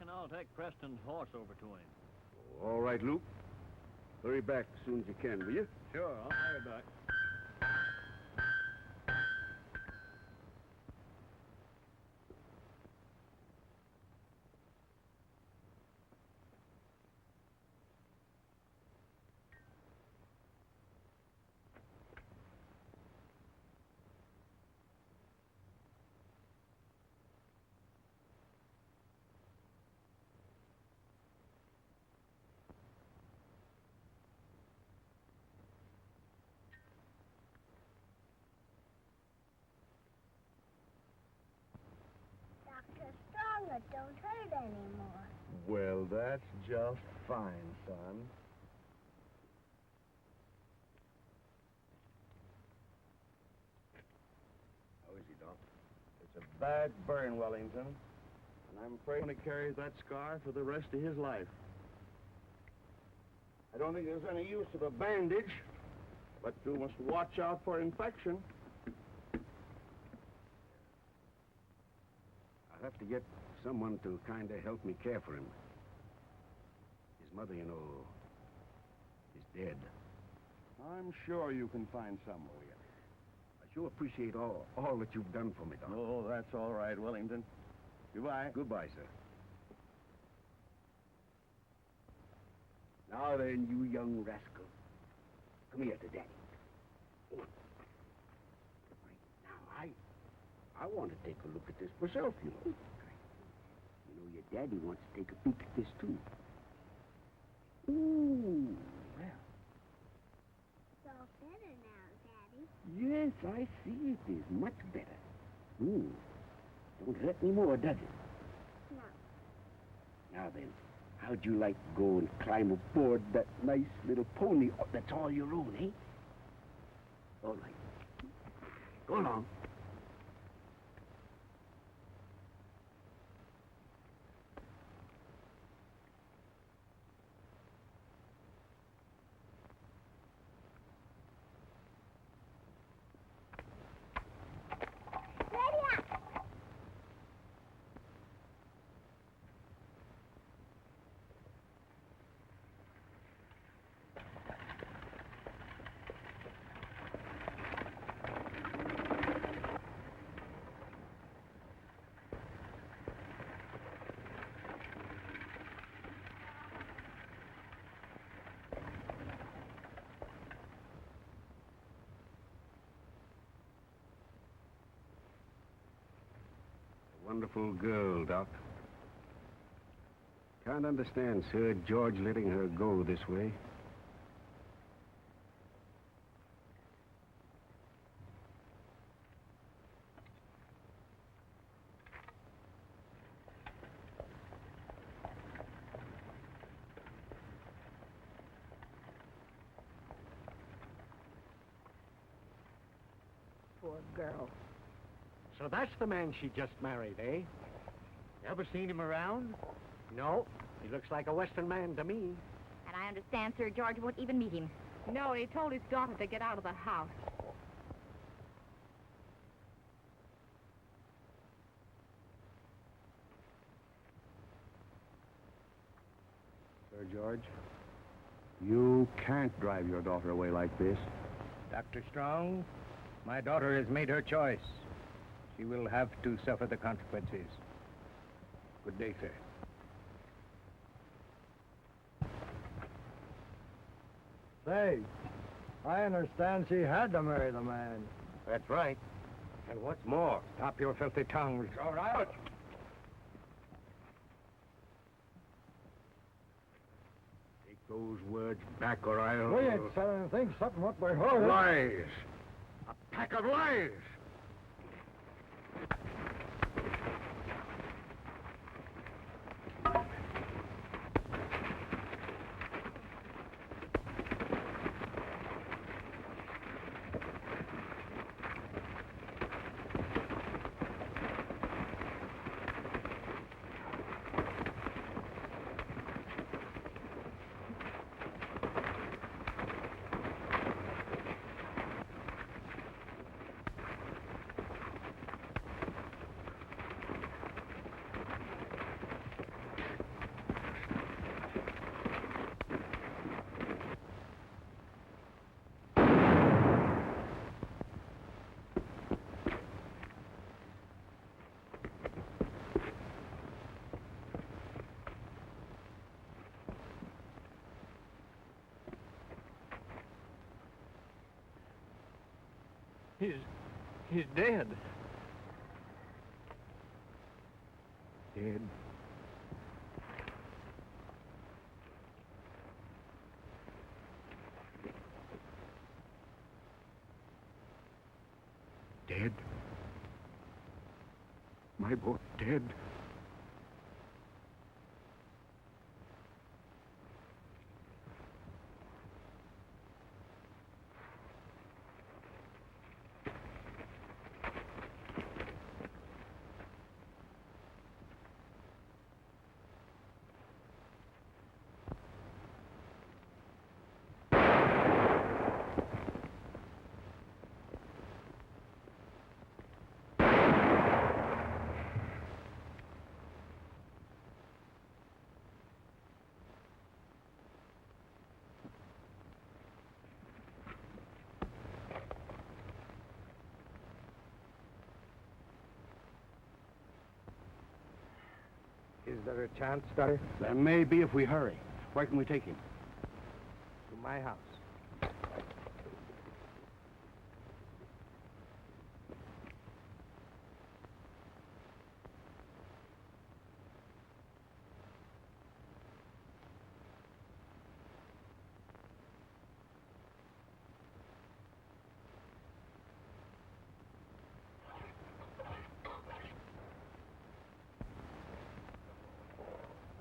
I'll take Preston's horse over to him. All right, Luke. Hurry back as soon as you can, will you? Sure, I'll hurry back. Dr. Strong, it don't hurt anymore. Well, that's just fine, son. How is he, Doc? It's a bad burn, Wellington. And I'm afraid he carries that scar for the rest of his life. I don't think there's any use of a bandage, but you must watch out for infection. I'll have to get someone to kind of help me care for him. His mother, you know, is dead. I'm sure you can find someone. I sure appreciate all that you've done for me, Doc. Oh, that's all right, Wellington. Goodbye. Goodbye, sir. Now then, you young rascal. Come here to Daddy. Now, I want to take a look at this myself, you know. You know, your daddy wants to take a peek at this, too. Ooh, well. It's all better now, Daddy. Yes, I see it is. Much better. Don't hurt me more, does it? No. Now then, how'd you like to go and climb aboard that nice little pony that's all your own, eh? All right. Go along. Wonderful girl, Doc. Can't understand Sir George letting her go this way. Poor girl. So that's the man she just married, eh? You ever seen him around? No. He looks like a Western man to me. And I understand Sir George won't even meet him. No, he told his daughter to get out of the house. Sir George, you can't drive your daughter away like this. Dr. Strong, my daughter has made her choice. She will have to suffer the consequences. Good day, sir. Say, I understand she had to marry the man. That's right. And what's more, Stop your filthy tongues. all right. Take those words back or I'll... We ain't said anything except what we heard. Lies! A pack of lies! He's dead. Dead. Dead? My boy dead? Is there a chance, Doctor? There may be if we hurry. Where can we take him? To my house.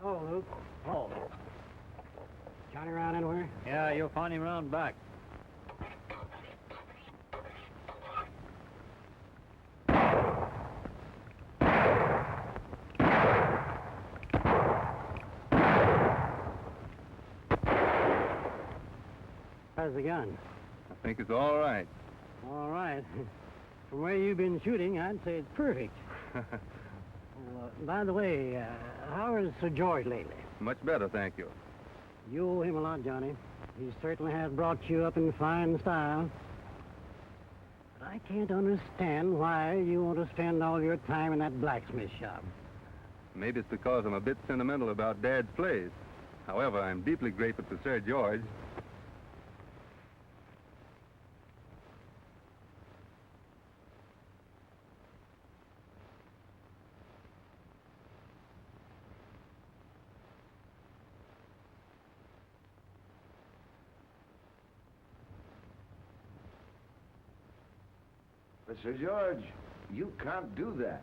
Oh, Luke. Oh. Johnny around anywhere? Yeah, you'll find him round back. How's the gun? I think it's all right. All right. From where you've been shooting, I'd say it's perfect. By the way, how is Sir George lately? Much better, thank you. You owe him a lot, Johnny. He certainly has brought you up in fine style. But I can't understand why you want to spend all your time in that blacksmith shop. Maybe it's because I'm a bit sentimental about Dad's place. However, I'm deeply grateful to Sir George. But, Sir George, you can't do that.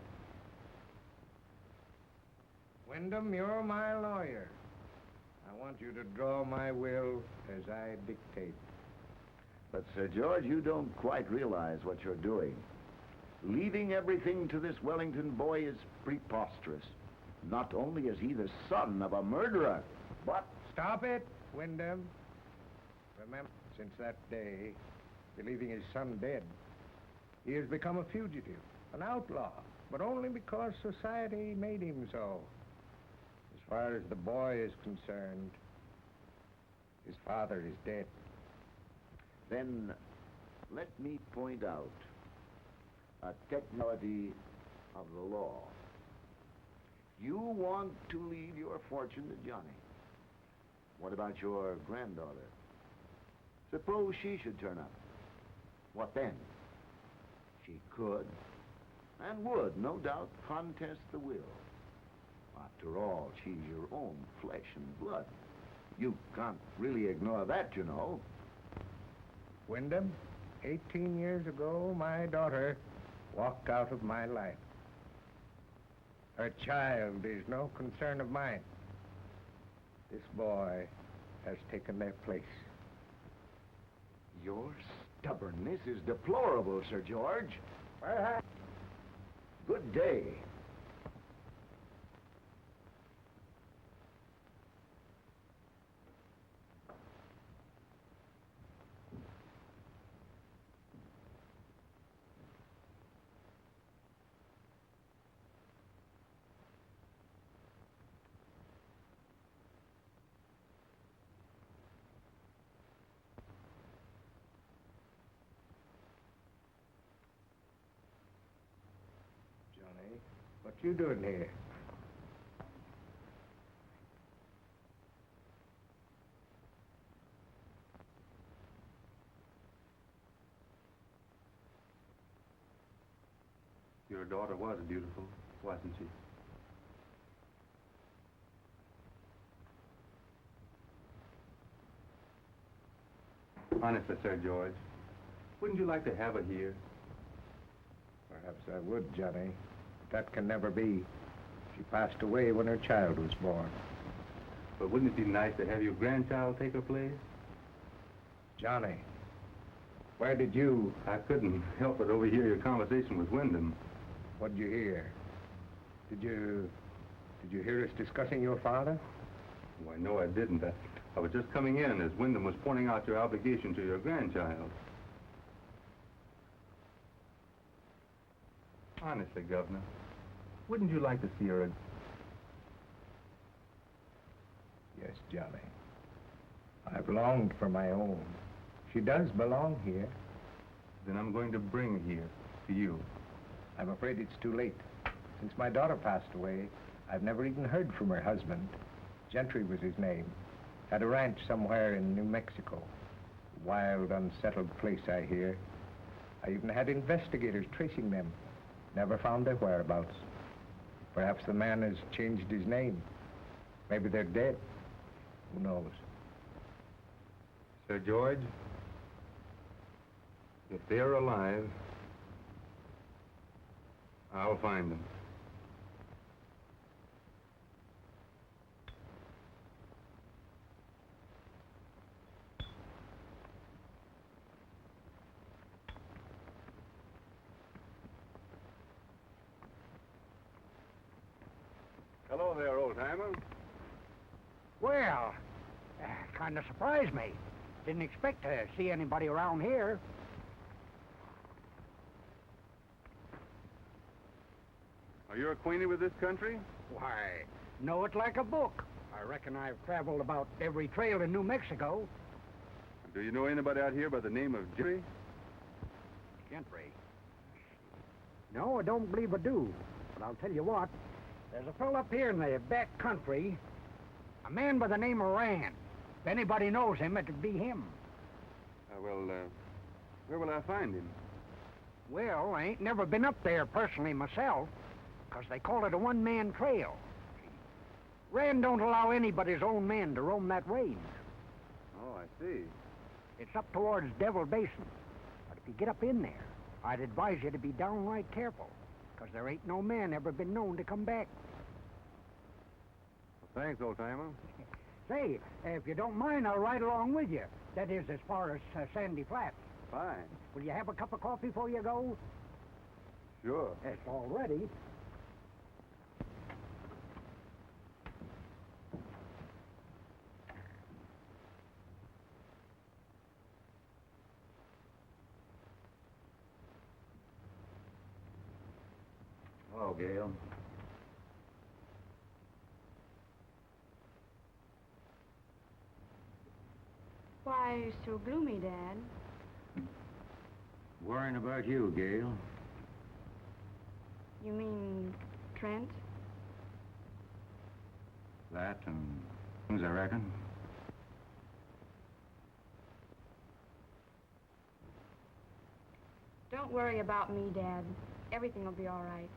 Wyndham, you're my lawyer. I want you to draw my will as I dictate. But, Sir George, you don't quite realize what you're doing. Leaving everything to this Wellington boy is preposterous. Not only is he the son of a murderer, but Stop it, Wyndham. Remember, since that day, believing his son dead, he has become a fugitive, an outlaw, but only because society made him so. As far as the boy is concerned, his father is dead. Then let me point out a technicality of the law. You want to leave your fortune to Johnny. What about your granddaughter? Suppose she should turn up. What then? She could and would, no doubt, contest the will. After all, she's your own flesh and blood. You can't really ignore that, you know. Wyndham, 18 years ago, my daughter walked out of my life. Her child is no concern of mine. This boy has taken their place. Your stubbornness is deplorable, Sir George. Perhaps. Good day. Johnny, what you doing here? Your daughter was beautiful, wasn't she? Honestly, Sir George, wouldn't you like to have her here? Perhaps I would, Johnny. But that can never be. She passed away when her child was born. But wouldn't it be nice to have your grandchild take her place? Johnny, where did you... I couldn't help but overhear your conversation with Wyndham. What'd you hear? Did you hear us discussing your father? Why, no, I didn't. I was just coming in as Wyndham was pointing out your obligation to your grandchild. Honestly, Governor, wouldn't you like to see her? Yes, Johnny. I've longed for my own. She does belong here. Then I'm going to bring her here, to you. I'm afraid it's too late. Since my daughter passed away, I've never even heard from her husband. Gentry was his name. Had a ranch somewhere in New Mexico. Wild, unsettled place, I hear. I even had investigators tracing them. Never found their whereabouts. Perhaps the man has changed his name. Maybe they're dead. Who knows? Sir George, if they're alive, I'll find them. Hello there, old-timer. Well, kind of surprised me. Didn't expect to see anybody around here. Are you acquainted with this country? Why, know it like a book. I reckon I've traveled about every trail in New Mexico. Do you know anybody out here by the name of Gentry? Gentry? No, I don't believe I do. But I'll tell you what. There's a fellow up here in the back country, a man by the name of Rand. If anybody knows him, it'd be him. Where will I find him? Well, I ain't never been up there personally myself, 'cause they call it a one-man trail. Rand don't allow anybody's own men to roam that range. Oh, I see. It's up towards Devil Basin. But if you get up in there, I'd advise you to be downright careful, 'cause there ain't no man ever been known to come back. Well, thanks, old-timer. Say, if you don't mind, I'll ride along with you. That is, as far as Sandy Flats. Fine. Will you have a cup of coffee before you go? Sure. It's all ready. now, Gail. Why so gloomy, Dad? Worrying about you, Gail. You mean Trent? That and things, I reckon. Don't worry about me, Dad. Everything will be all right.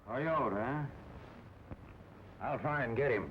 Coyote, huh? I'll try and get him.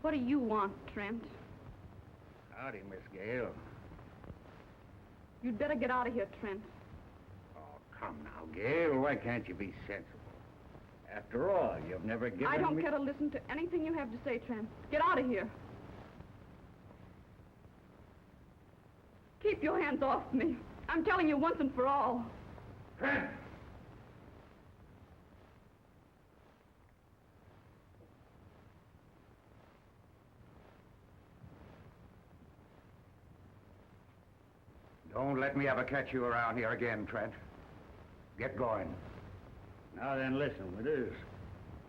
What do you want, Trent? Howdy, Miss Gale. You'd better get out of here, Trent. Oh, come now, Gale. Why can't you be sensible? After all, you've never given me... I don't care to listen to anything you have to say, Trent. Get out of here. Keep your hands off me. I'm telling you once and for all. Trent! Don't let me ever catch you around here again, Trent. Get going. Now then, listen, Withers.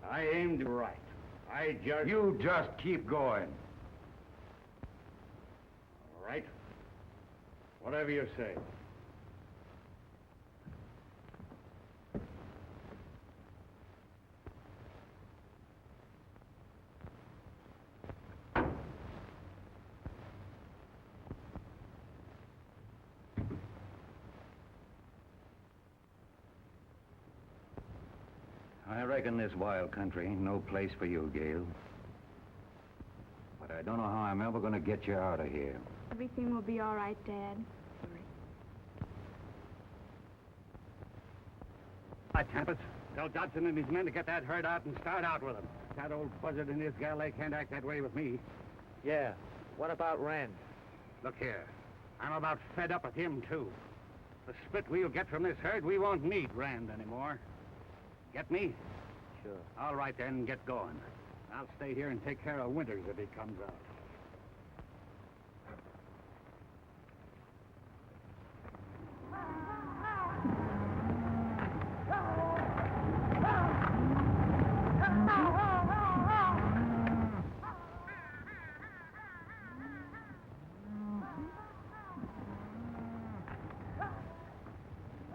I aimed right. You just keep going. All right. Whatever you say. I reckon this wild country ain't no place for you, Gale. But I don't know how I'm ever gonna get you out of here. Everything will be all right, Dad. Hi, Tempest. Tell Dodson and his men to get that herd out and start out with them. That old buzzard and his gal, they can't act that way with me. Yeah. What about Rand? Look here. I'm about fed up with him, too. The spit we'll get from this herd, we won't need Rand anymore. Get me? Sure. All right, then, get going. I'll stay here and take care of Winters if he comes out.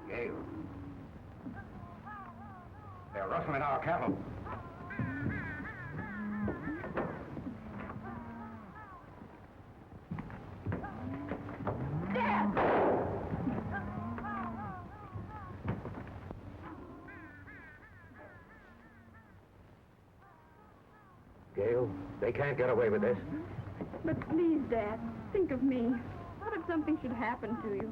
Gale. They're rustling our cattle. Gale, they can't get away with this. But please, Dad, think of me. What if something should happen to you?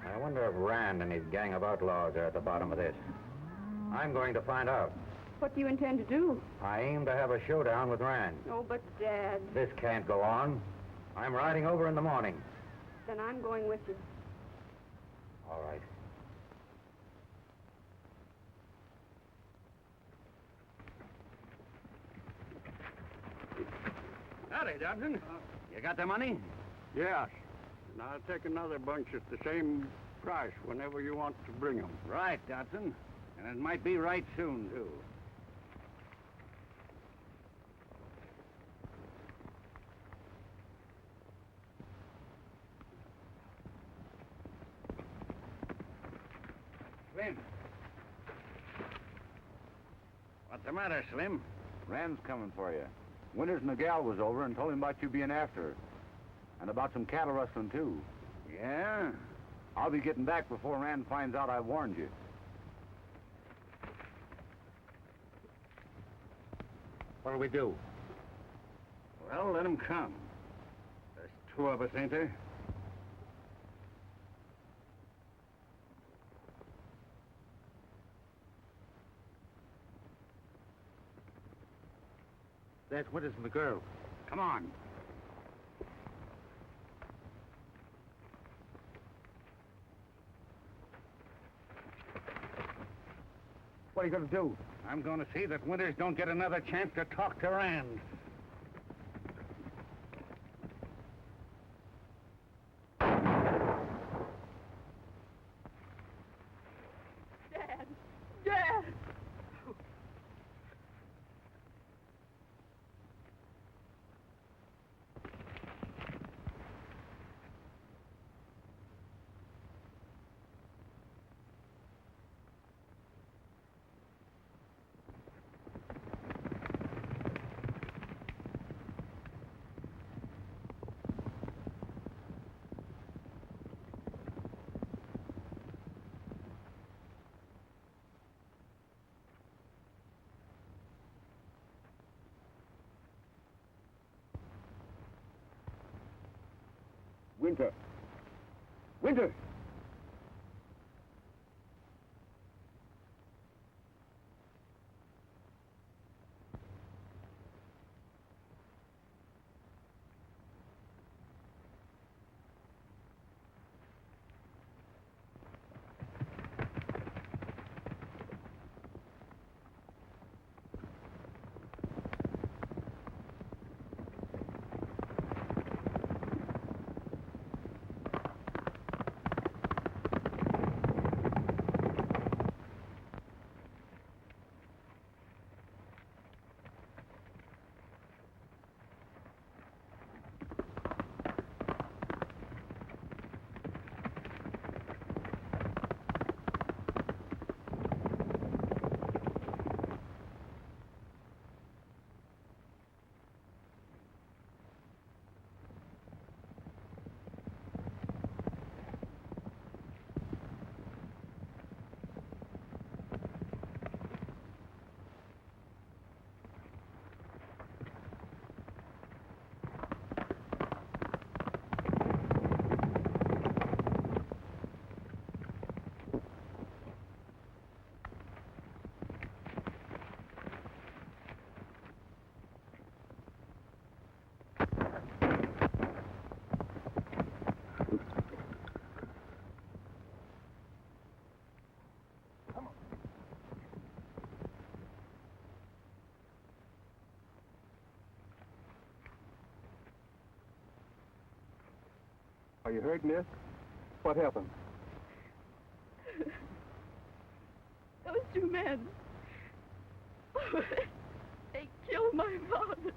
I wonder if Rand and his gang of outlaws are at the bottom of this. I'm going to find out. What do you intend to do? I aim to have a showdown with Rand. Oh, but Dad, This can't go on. I'm riding over in the morning. then I'm going with you. All right. Howdy, Dodson. You got the money? Yes. And I'll take another bunch at the same price whenever you want to bring 'em. Right, Dodson. And it might be right soon, too. Slim. What's the matter, Slim? Rand's coming for you. Winters and the gal was over and told him about you being after her. And about some cattle rustling, too. Yeah? I'll be getting back before Rand finds out I warned you. What'll we do? Well, let 'em come. There's two of us, ain't there? That's Winters and the girl. Come on. What are you going to do? I'm going to see that Winters don't get another chance to talk to Rand. Dad! Dad! Winter! Winter! Are you hurt, miss? What happened? Those two men. They killed my father.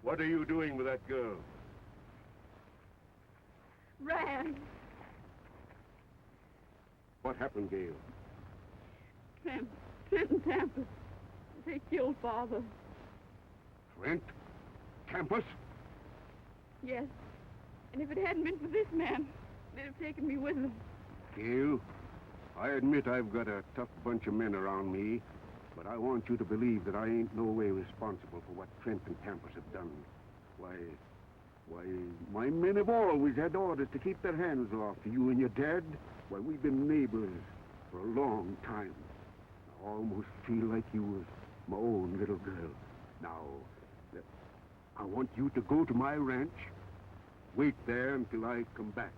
What are you doing with that girl? Rand. What happened, Gail? Trent and Tampus. They killed Father. Trent? Campus? Yes. And if it hadn't been for this man, they'd have taken me with them. Gail, I admit I've got a tough bunch of men around me, but I want you to believe that I ain't no way responsible for what Trent and Campus have done. Why, my men have always had orders to keep their hands off you and your dad. Why, we've been neighbors for a long time. I almost feel like you was my own little girl. Now, I want you to go to my ranch. Wait there until I come back.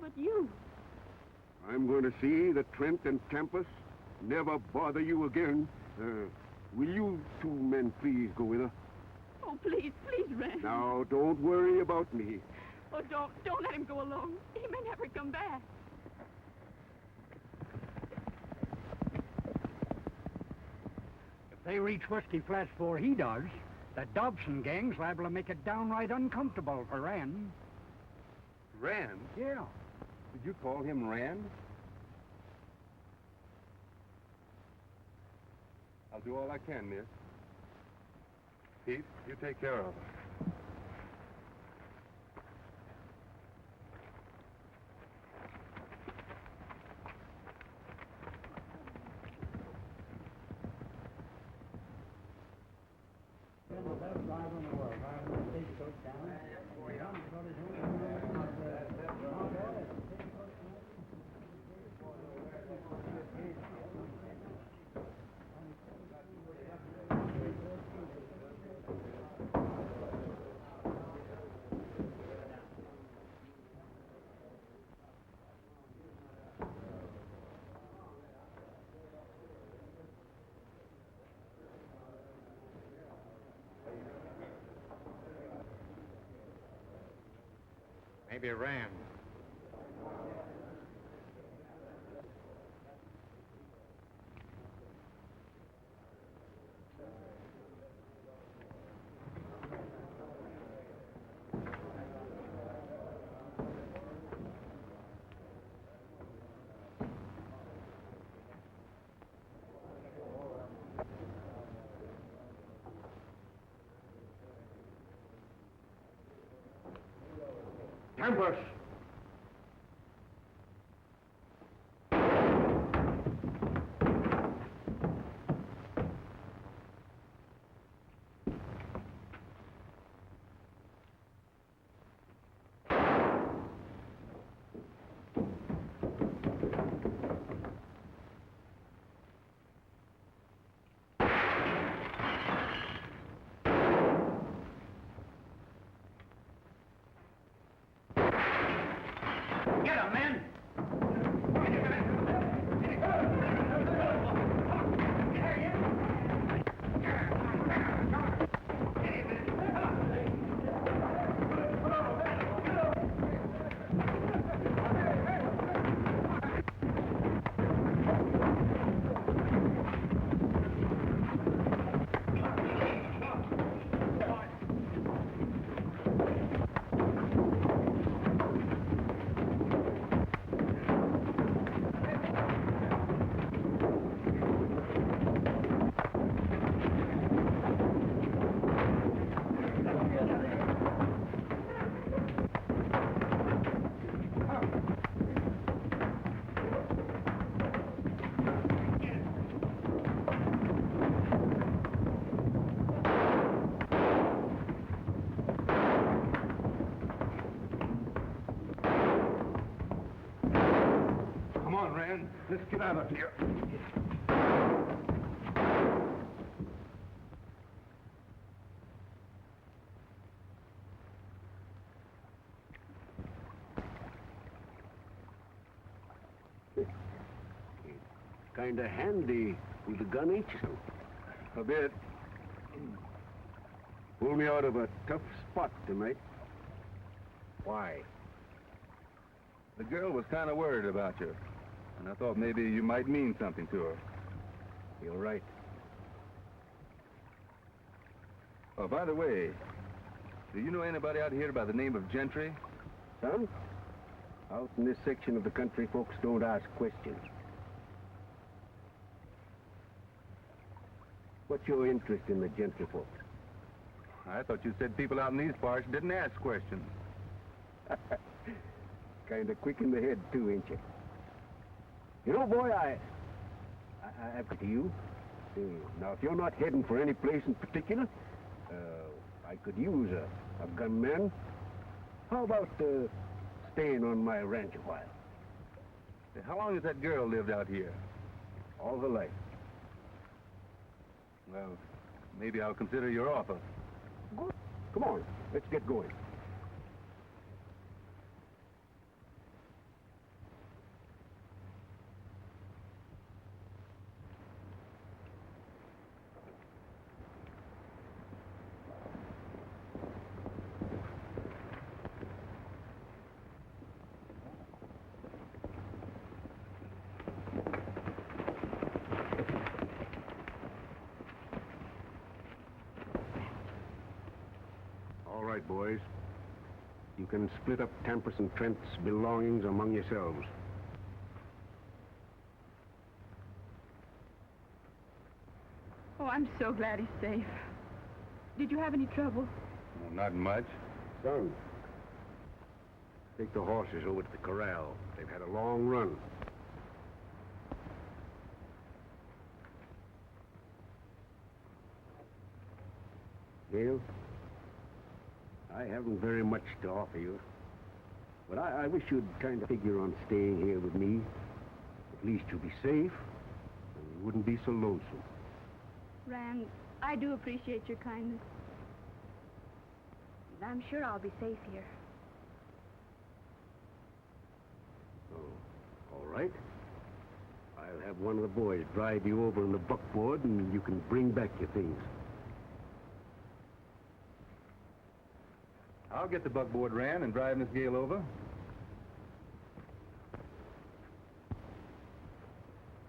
But you... I'm going to see that Trent and Campus never bother you again. Will you two men please go with her? Oh, please, please, Rand. Now, don't worry about me. Oh, don't let him go alone. He may never come back. If they reach Whiskey Flats before he does, the Dobson gang's liable to make it downright uncomfortable for Rand. Rand? Yeah. Did you call him Rand? I'll do all I can, miss. Pete, you take care of her. Maybe Rand. Campus! Get him, men! Let's get out of here. Kind of handy with a gun, ain't you? A bit. Pulled me out of a tough spot tonight. Why? The girl was kind of worried about you, and I thought maybe you might mean something to her. You're right. Oh, by the way, do you know anybody out here by the name of Gentry? Son? Out in this section of the country, folks don't ask questions. What's your interest in the Gentry folks? I thought you said people out in these parts didn't ask questions. Kind of quick in the head, too, ain't you? You know, boy, I've got to you. Now, if you're not heading for any place in particular, I could use a gunman. How about staying on my ranch a while? How long has that girl lived out here? All her life. Well, maybe I'll consider your offer. Good. Come on, let's get going. All right, boys. You can split up Tampus and Trent's belongings among yourselves. Oh, I'm so glad he's safe. Did you have any trouble? Well, not much. Son, take the horses over to the corral. They've had a long run. Gale, I haven't very much to offer you, but I wish you'd kind of figure on staying here with me. At least you'll be safe, and you wouldn't be so lonesome. Rand, I do appreciate your kindness. And I'm sure I'll be safe here. Oh, all right. I'll have one of the boys drive you over in the buckboard, and you can bring back your things. I'll get the buckboard, Rand, and drive Miss Gale over.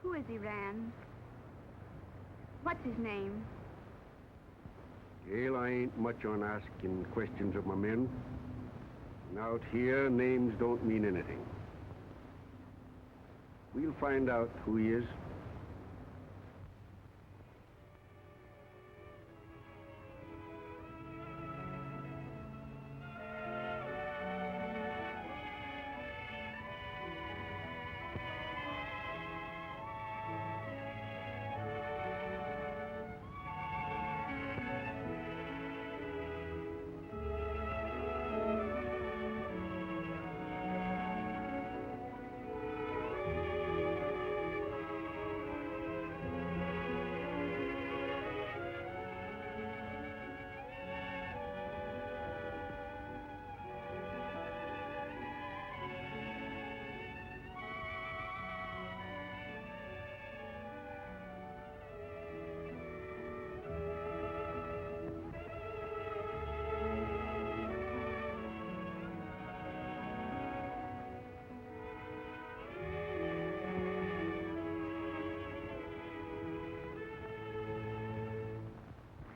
Who is he, Rand? What's his name? Gale, I ain't much on asking questions of my men. And out here, names don't mean anything. We'll find out who he is.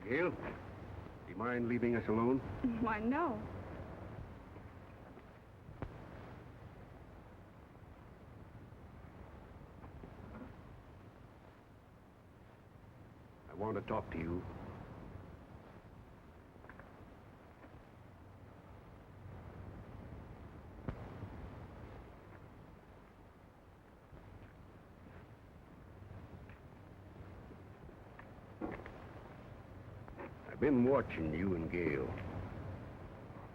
Gale, do you mind leaving us alone? Why, no. I want to talk to you. I've been watching you and Gale.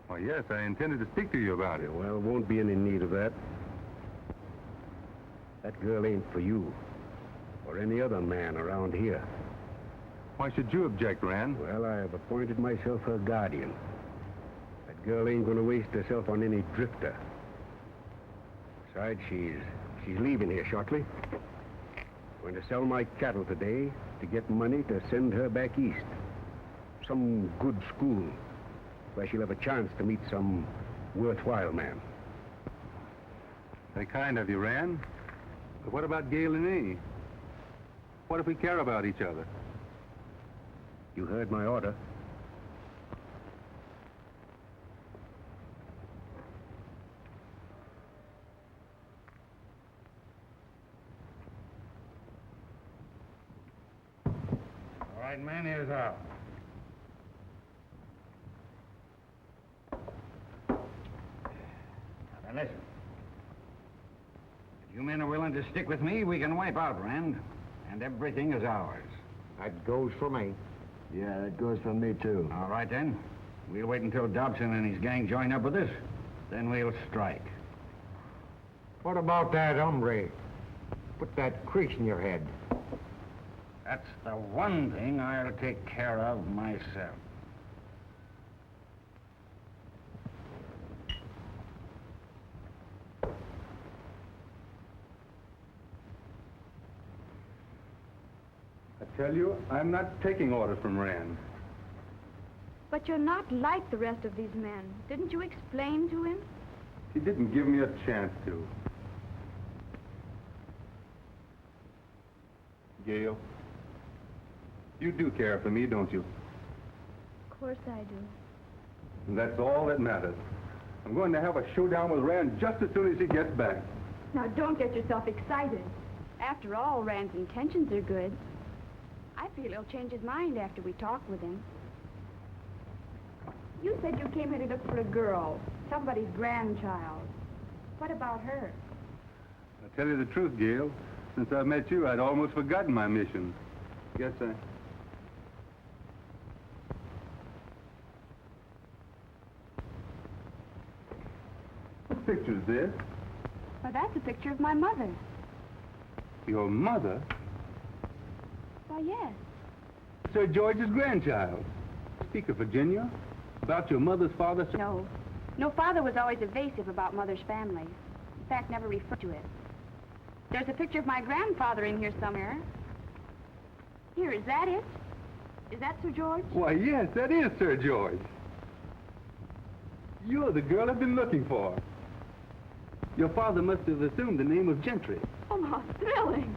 Why, yes, I intended to speak to you about it. Well, won't be any need of that. That girl ain't for you, or any other man around here. Why should you object, Rand? Well, I have appointed myself her guardian. That girl ain't gonna waste herself on any drifter. Besides, she's leaving here shortly. Going to sell my cattle today to get money to send her back east. Some good school, where she'll have a chance to meet some worthwhile man. Very kind of you, Rand. But what about Gale and me? What if we care about each other? You heard my order. All right, man, here's how. Now, listen. If you men are willing to stick with me, we can wipe out Rand, and everything is ours. That goes for me. Yeah, that goes for me, too. All right, then. We'll wait until Dobson and his gang join up with us. Then we'll strike. What about that hombre? Put that crease in your head. That's the one thing I'll take care of myself. I tell you, I'm not taking orders from Rand. But you're not like the rest of these men. Didn't you explain to him? He didn't give me a chance to. Gail, you do care for me, don't you? Of course I do. And that's all that matters. I'm going to have a showdown with Rand just as soon as he gets back. Now, don't get yourself excited. After all, Rand's intentions are good. I feel he'll change his mind after we talk with him. You said you came here to look for a girl, somebody's grandchild. What about her? I'll tell you the truth, Gail. Since I met you, I'd almost forgotten my mission. Guess I... What picture's this? Well, that's a picture of my mother. Your mother? Why, yes. Sir George's grandchild. Speak of Virginia. About your mother's father, sir... No. No, Father was always evasive about Mother's family. In fact, never referred to it. There's a picture of my grandfather in here somewhere. Here, is that it? Is that Sir George? Why, yes, that is Sir George. You're the girl I've been looking for. Your father must have assumed the name of Gentry. Oh, how thrilling.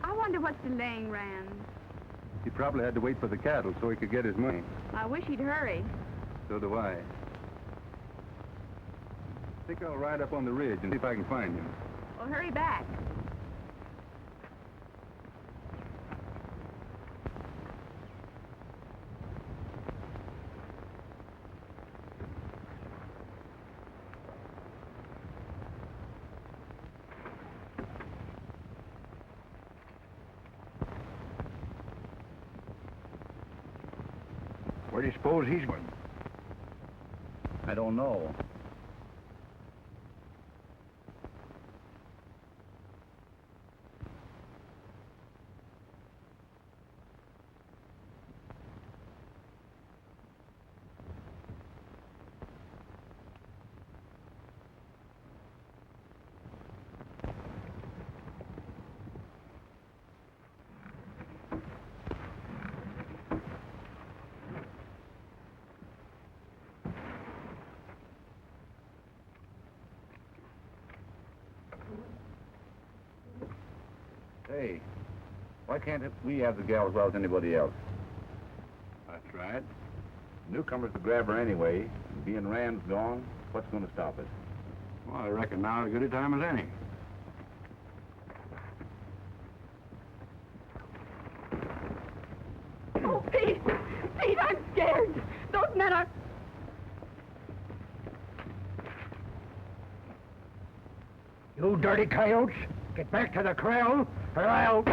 I wonder what's delaying Rand. He probably had to wait for the cattle so he could get his money. I wish he'd hurry. So do I. I think I'll ride up on the ridge and see if I can find him. Well, hurry back. Where do you suppose he's going? I don't know. Hey, why can't we have the gal as well as anybody else? That's right. Newcomers to grab her anyway. And being Rand's gone, what's going to stop us? Well, I reckon now as good a time as any. Oh, Pete! Pete, I'm scared! Those men are... You dirty coyotes! Get back to the corral, or I'll...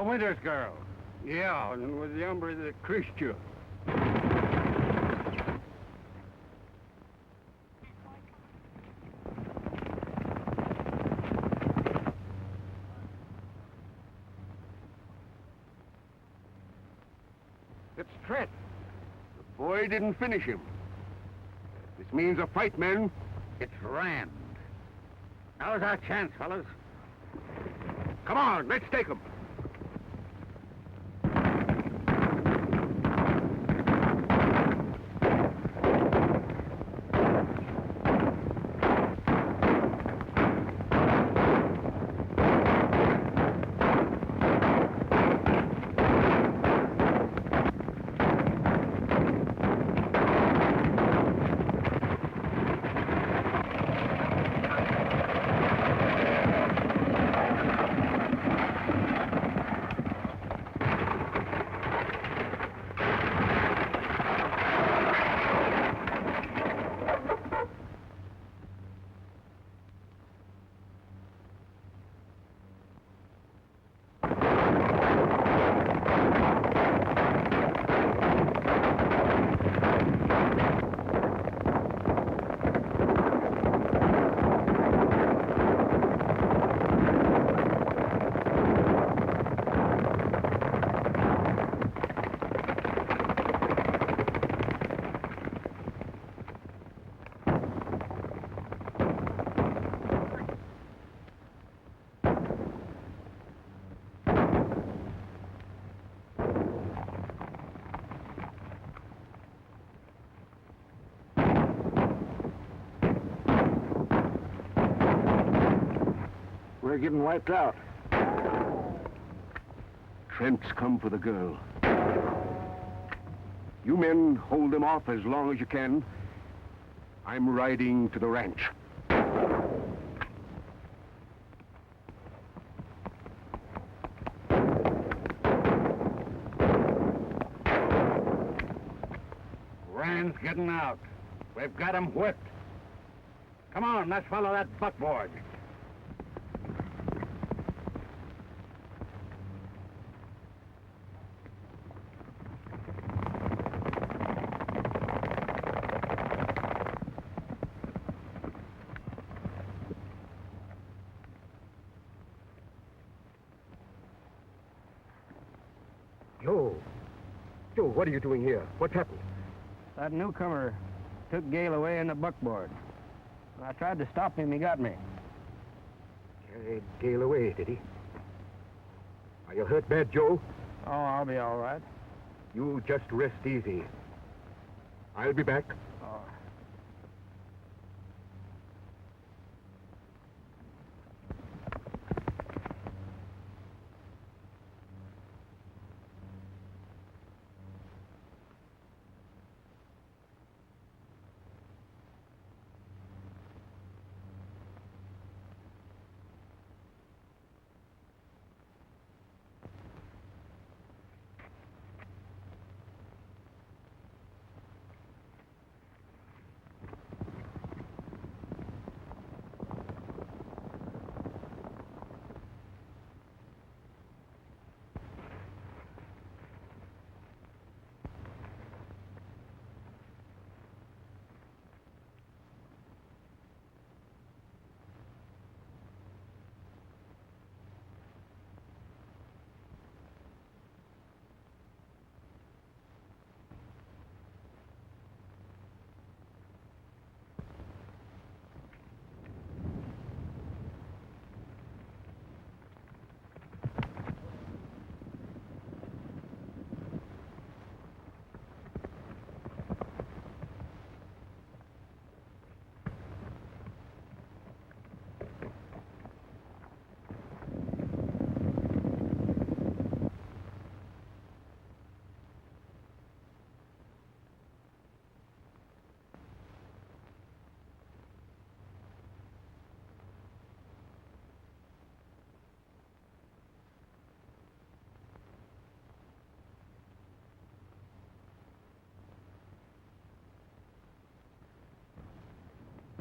Winters girl. Yeah, and with the hombre that cursed you. It's Trent. The boy didn't finish him. This means a fight, men. It's Rand. Now's our chance, fellas. Come on, let's take him. We're getting wiped out. Trent's come for the girl. You men hold them off as long as you can. I'm riding to the ranch. Rand's getting out. We've got him whipped. Come on, let's follow that buckboard. Joe, what are you doing here? What's happened? That newcomer took Gale away in the buckboard. I tried to stop him, he got me. Carried Gale away, did he? Are you hurt bad, Joe? Oh, I'll be all right. You just rest easy. I'll be back. Oh.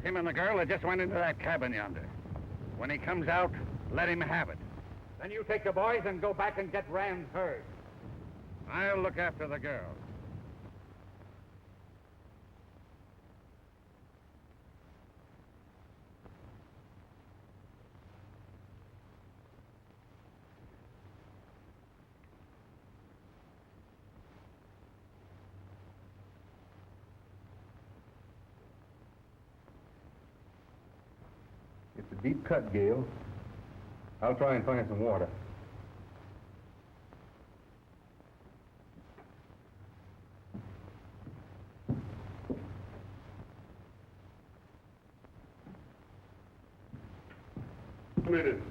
Him and the girl that just went into that cabin yonder. When he comes out, let him have it. Then you take the boys and go back and get Rand's herd. I'll look after the girls. It's a deep cut, Gale. I'll try and find some water. A minute.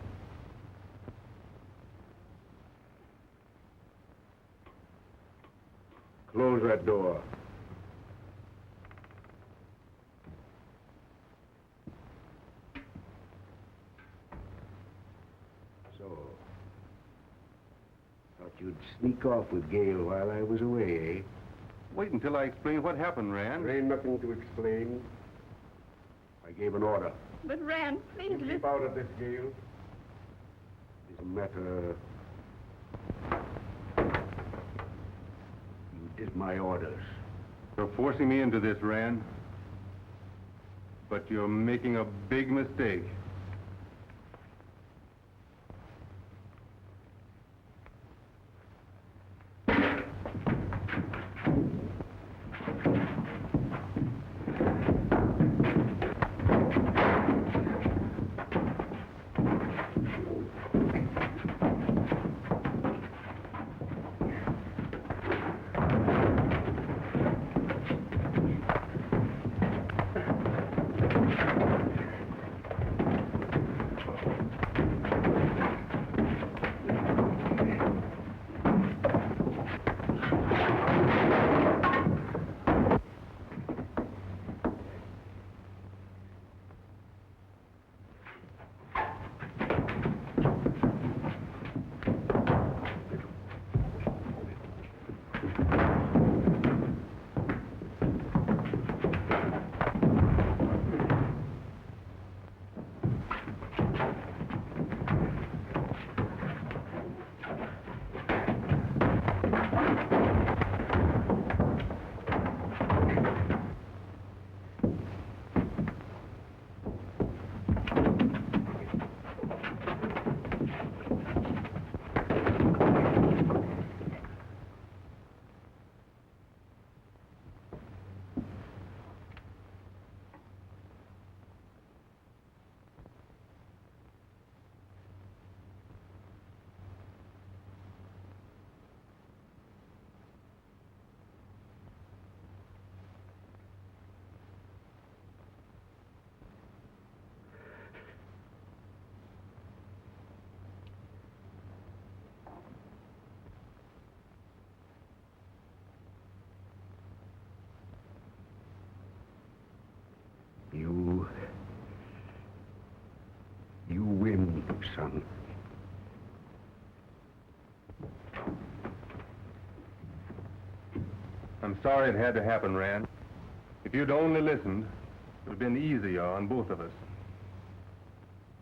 Close that door. So, thought you'd sneak off with Gale while I was away, eh? Wait until I explain what happened, Rand. There ain't nothing to explain. I gave an order. But Rand, please You keep out of this, Gale. It's a matter... You did my orders. You're forcing me into this, Rand. But you're making a big mistake. You win, son. I'm sorry it had to happen, Rand. If you'd only listened, it would have been easier on both of us.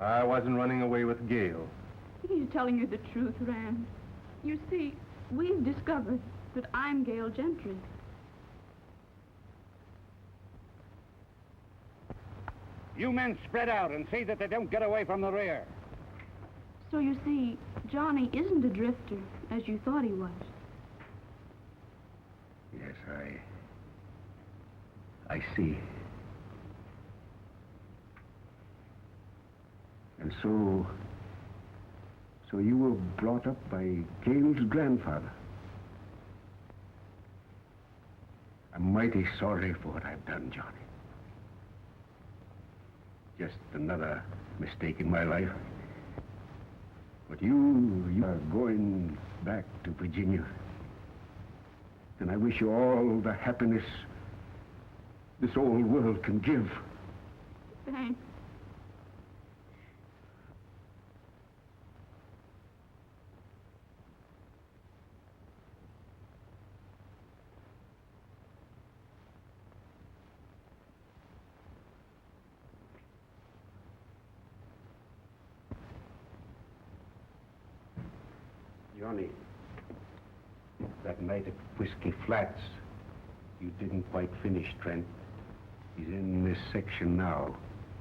I wasn't running away with Gale. He's telling you the truth, Rand. You see, we've discovered that I'm Gale Gentry. You men spread out and see that they don't get away from the rear. So you see, Johnny isn't a drifter, as you thought he was. Yes, I see. And so you were brought up by Gale's grandfather. I'm mighty sorry for what I've done, Johnny. Just another mistake in my life. But you are going back to Virginia. And I wish you all the happiness this old world can give. Thanks. Johnny, that night at Whiskey Flats, you didn't quite finish, Trent. He's in this section now,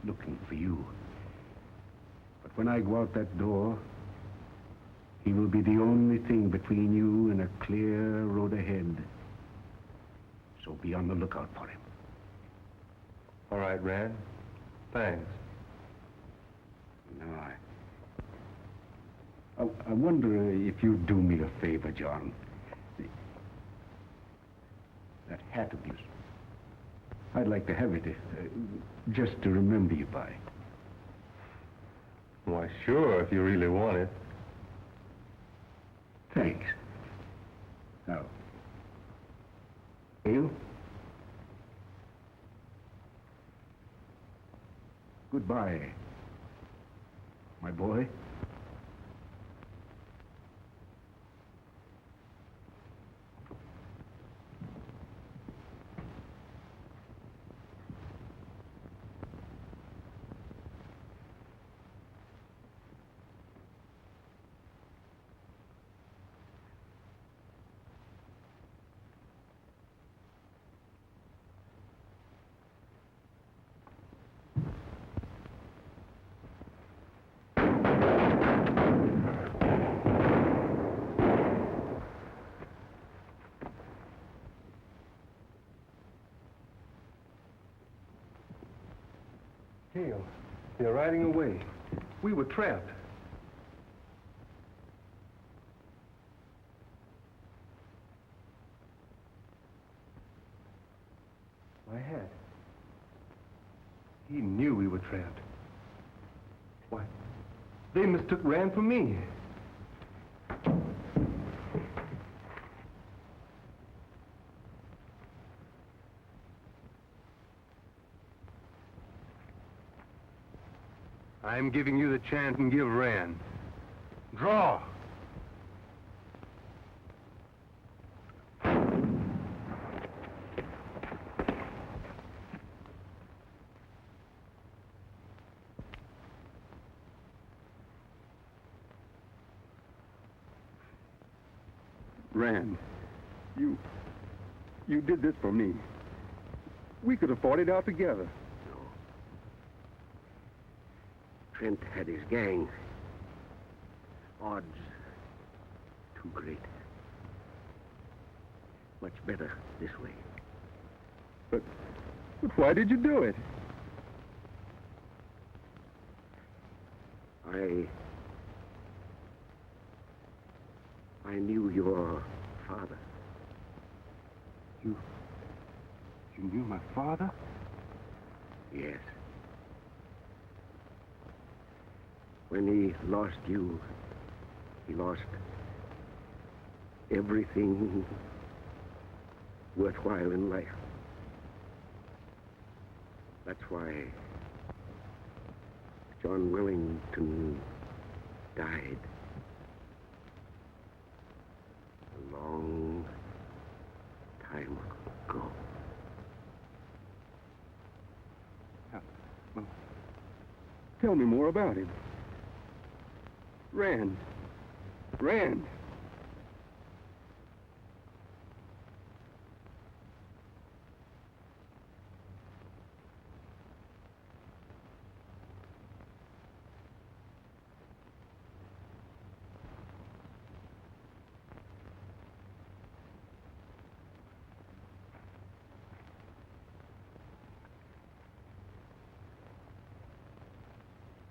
looking for you. But when I go out that door, he will be the only thing between you and a clear road ahead. So be on the lookout for him. All right, Rand. Thanks. No, I wonder if you'd do me a favor, John. That hat of yours. I'd like to have it, just to remember you by. Why, sure, if you really want it. Thanks. Now, you? Goodbye, my boy. Gale, they're riding away. We were trapped. My hat. He knew we were trapped. Why, they mistook Rand for me. I'm giving you the chance and give Rand. Draw. Rand, you did this for me. We could have fought it out together. No. Trent had his gang. Odds too great. Much better this way. But why did you do it? I knew your father. You knew my father? Yes. When he lost you, he lost everything worthwhile in life. That's why John Wellington died a long time ago. Well, tell me more about him. Rand.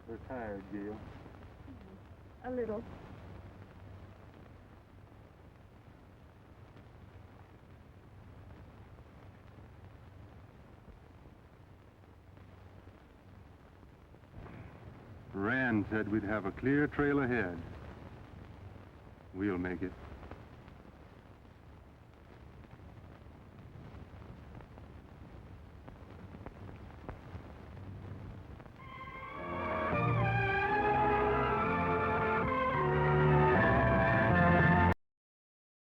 We're tired, Gale. A little. Rand said we'd have a clear trail ahead. We'll make it.